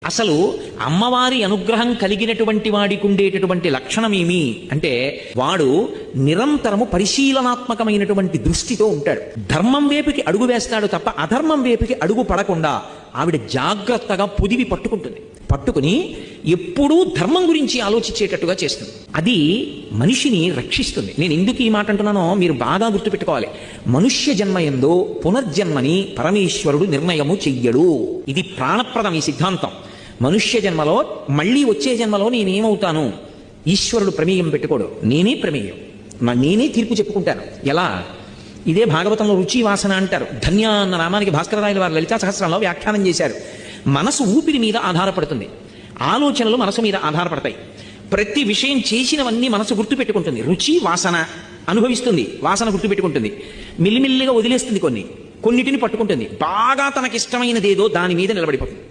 అసలు అమ్మవారి అనుగ్రహం కలిగినటువంటి వాడికి ఉండేటటువంటి లక్షణమేమి అంటే వాడు నిరంతరము పరిశీలనాత్మకమైనటువంటి దృష్టితో ఉంటాడు. ధర్మం వైపుకి అడుగు వేస్తాడు తప్ప అధర్మం వైపుకి అడుగు పడకుండా ఆవిడ జాగ్రత్తగా పొదివి పట్టుకుని ఎప్పుడూ ధర్మం గురించి ఆలోచించేటట్టుగా చేస్తుంది. అది మనిషిని రక్షిస్తుంది. నేను ఎందుకు ఈ మాట అంటున్నానో మీరు బాగా గుర్తుపెట్టుకోవాలి. మనుష్య జన్మ ఎందో పునర్జన్మని పరమేశ్వరుడు నిర్ణయము చెయ్యడు. ఇది ప్రాణప్రదం ఈ సిద్ధాంతం. మనుష్య జన్మలో మళ్ళీ వచ్చే జన్మలో నేనేమవుతాను ఈశ్వరుడు ప్రమేయం పెట్టుకోడు. నేనే ప్రమేయం, నేనే తీర్పు చెప్పుకుంటాను. ఎలా? ఇదే భాగవతంలో రుచి వాసన అంటారు. ధన్య అన్న నామానికి భాస్కరరాయల వారు లలితా సహస్రంలో వ్యాఖ్యానం చేశారు. మనసు ఊపిరి మీద ఆధారపడుతుంది, ఆలోచనలు మనసు మీద ఆధారపడతాయి. ప్రతి విషయం చేసినవన్నీ మనసు గుర్తుపెట్టుకుంటుంది. రుచి వాసన అనుభవిస్తుంది, వాసన గుర్తుపెట్టుకుంటుంది, మిల్లిమిల్లిగా వదిలేస్తుంది, కొన్నిటిని పట్టుకుంటుంది. బాగా తనకిష్టమైనదేదో దాని మీద నిలబడిపోతుంది.